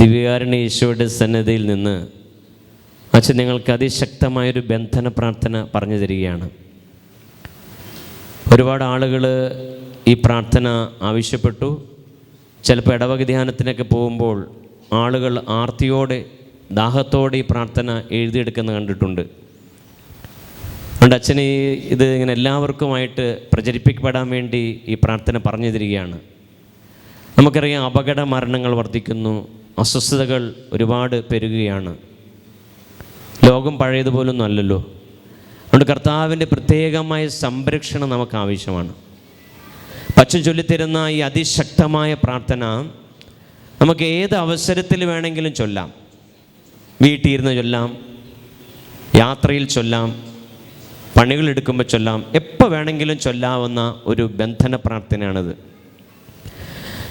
ദിവ്യകാരുണ്യ ഈശോയുടെ സന്നിധിയിൽ നിന്ന് അച്ഛൻ നിങ്ങൾക്ക് അതിശക്തമായൊരു ബന്ധന പ്രാർത്ഥന പറഞ്ഞു തരികയാണ്. ഒരുപാട് ആളുകൾ ഈ പ്രാർത്ഥന ആവശ്യപ്പെട്ടു. ചിലപ്പോൾ ഇടവക ധ്യാനത്തിനൊക്കെ പോകുമ്പോൾ ആളുകൾ ആർത്തിയോടെ ദാഹത്തോടെ ഈ പ്രാർത്ഥന എഴുതിയെടുക്കുന്ന കണ്ടിട്ടുണ്ട്. അതുകൊണ്ട് അച്ഛന് ഇത് ഇങ്ങനെ എല്ലാവർക്കുമായിട്ട് പ്രചരിപ്പിക്കപ്പെടാൻ വേണ്ടി ഈ പ്രാർത്ഥന പറഞ്ഞു തരികയാണ്. നമുക്കറിയാം, അപകട മരണങ്ങൾ വർദ്ധിക്കുന്നു, അസ്വസ്ഥതകൾ ഒരുപാട് പെരുകുകയാണ്. ലോകം പഴയതുപോലൊന്നും അല്ലല്ലോ. അതുകൊണ്ട് കർത്താവിൻ്റെ പ്രത്യേകമായ സംരക്ഷണം നമുക്ക് ആവശ്യമാണ്. അച്ഛൻ ചൊല്ലിത്തരുന്ന ഈ അതിശക്തമായ പ്രാർത്ഥന നമുക്ക് ഏത് അവസരത്തിൽ വേണമെങ്കിലും ചൊല്ലാം. വീട്ടിലിരുന്ന് ചൊല്ലാം, യാത്രയിൽ ചൊല്ലാം, പണികളെടുക്കുമ്പോൾ ചൊല്ലാം, എപ്പോൾ വേണമെങ്കിലും ചൊല്ലാവുന്ന ഒരു ബന്ധന പ്രാർത്ഥനയാണിത്.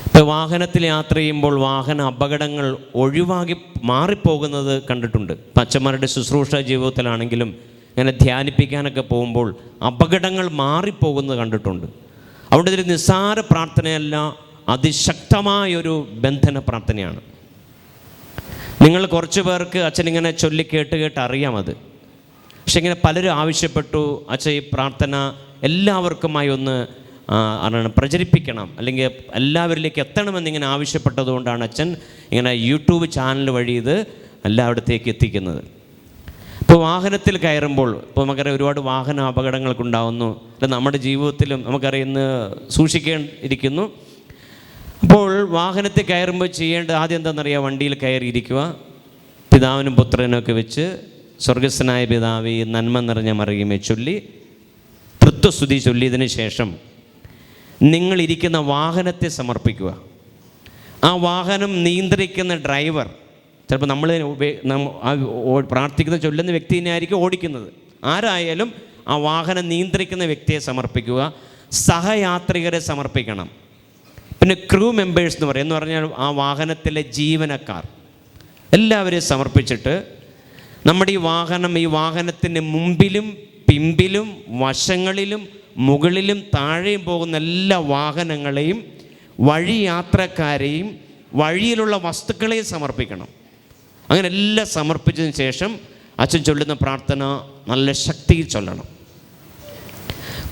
ഇപ്പോൾ വാഹനത്തിൽ യാത്ര ചെയ്യുമ്പോൾ വാഹന അപകടങ്ങൾ ഒഴിവാക്കി മാറിപ്പോകുന്നത് കണ്ടിട്ടുണ്ട്. ഇപ്പം അച്ഛന്മാരുടെ ശുശ്രൂഷ ജീവിതത്തിലാണെങ്കിലും ഇങ്ങനെ ധ്യാനിപ്പിക്കാനൊക്കെ പോകുമ്പോൾ അപകടങ്ങൾ മാറിപ്പോകുന്നത് കണ്ടിട്ടുണ്ട്. അവിടെ ഇതൊരു നിസ്സാര പ്രാർത്ഥനയല്ല, അതിശക്തമായൊരു ബന്ധന പ്രാർത്ഥനയാണ്. നിങ്ങൾ കുറച്ച് പേർക്ക് അച്ഛൻ ഇങ്ങനെ ചൊല്ലി കേട്ട് അറിയാം അത്. പക്ഷെ ഇങ്ങനെ പലരും ആവശ്യപ്പെട്ടു, അച്ഛൻ ഈ പ്രാർത്ഥന എല്ലാവർക്കുമായി ഒന്ന് പ്രചരിപ്പിക്കണം, അല്ലെങ്കിൽ എല്ലാവരിലേക്ക് എത്തണമെന്നിങ്ങനെ ആവശ്യപ്പെട്ടതുകൊണ്ടാണ് അച്ഛൻ ഇങ്ങനെ യൂട്യൂബ് ചാനൽ വഴി ഇത് എല്ലായിടത്തേക്ക് എത്തിക്കുന്നത്. ഇപ്പോൾ വാഹനത്തിൽ കയറുമ്പോൾ ഇപ്പോൾ നമുക്കറിയാം ഒരുപാട് വാഹന അപകടങ്ങളൊക്കെ ഉണ്ടാകുന്നു. അല്ല, നമ്മുടെ ജീവിതത്തിലും നമുക്കറിയുന്ന സൂക്ഷിക്കേണ്ടിയിരിക്കുന്നു. അപ്പോൾ വാഹനത്തിൽ കയറുമ്പോൾ ചെയ്യേണ്ടത് ആദ്യം എന്താണെന്നറിയാം, വണ്ടിയിൽ കയറിയിരിക്കുക, പിതാവിനും പുത്രനും ഒക്കെ വെച്ച് സ്വർഗസ്ഥനായ പിതാവേ നന്മ നിറഞ്ഞ മറിയമേ ചൊല്ലി തൃത്വസ്തുതി ചൊല്ലിയതിന് ശേഷം നിങ്ങളിരിക്കുന്ന വാഹനത്തെ സമർപ്പിക്കുക. ആ വാഹനം നിയന്ത്രിക്കുന്ന ഡ്രൈവർ, ചിലപ്പോൾ നമ്മൾ പ്രാർത്ഥിക്കുന്ന ചൊല്ലുന്ന വ്യക്തിനെ ആയിരിക്കും ഓടിക്കുന്നത്. ആരായാലും ആ വാഹനം നിയന്ത്രിക്കുന്ന വ്യക്തിയെ സമർപ്പിക്കുക. സഹയാത്രികരെ സമർപ്പിക്കണം. പിന്നെ ക്രൂ മെമ്പേഴ്സ് എന്ന് പറഞ്ഞാൽ ആ വാഹനത്തിലെ ജീവനക്കാർ എല്ലാവരെയും സമർപ്പിച്ചിട്ട് നമ്മുടെ ഈ വാഹനത്തിൻ്റെ മുമ്പിലും പിമ്പിലും വശങ്ങളിലും മുകളിലും താഴെയും പോകുന്ന എല്ലാ വാഹനങ്ങളെയും വഴി യാത്രക്കാരെയും വഴിയിലുള്ള വസ്തുക്കളെയും സമർപ്പിക്കണം. അങ്ങനെ എല്ലാം സമർപ്പിച്ചതിന് ശേഷം അച്ഛൻ ചൊല്ലുന്ന പ്രാർത്ഥന നല്ല ശക്തിയിൽ ചൊല്ലണം.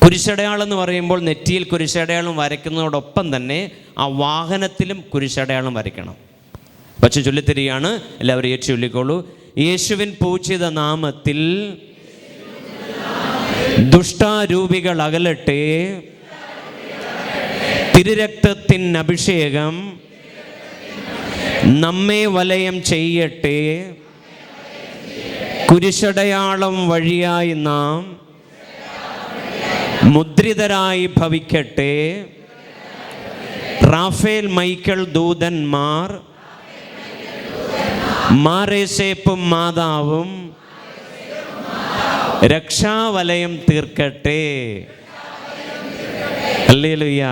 കുരിശടയാളം എന്ന് പറയുമ്പോൾ നെറ്റിയിൽ കുരിശടയാളം വരയ്ക്കുന്നതോടൊപ്പം തന്നെ ആ വാഹനത്തിലും കുരിശടയാളം വരയ്ക്കണം. അച്ഛൻ ചൊല്ലിത്തരികയാണ്, എല്ലാവരും ഏറ്റു ചൊല്ലിക്കോളൂ. യേശുവിൻ പൂജിത നാമത്തിൽ ദുഷ്ടാരൂപികൾ അകലട്ടെ, തിരുരക്തത്തിൻ അഭിഷേകം നമ്മെ വലയം ചെയ്യട്ടെ, കുരിശടയാളം വഴിയായി നാം മുദ്രിതരായി ഭവിക്കട്ടെ. റാഫേൽ മൈക്കൽ ദൂതന്മാർ മാറേസേപ്പും മാതാവും രക്ഷാവലയം തീർക്കട്ടെ. ഹല്ലേലൂയ.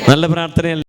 നല്ല പ്രാർത്ഥനയല്ലേ?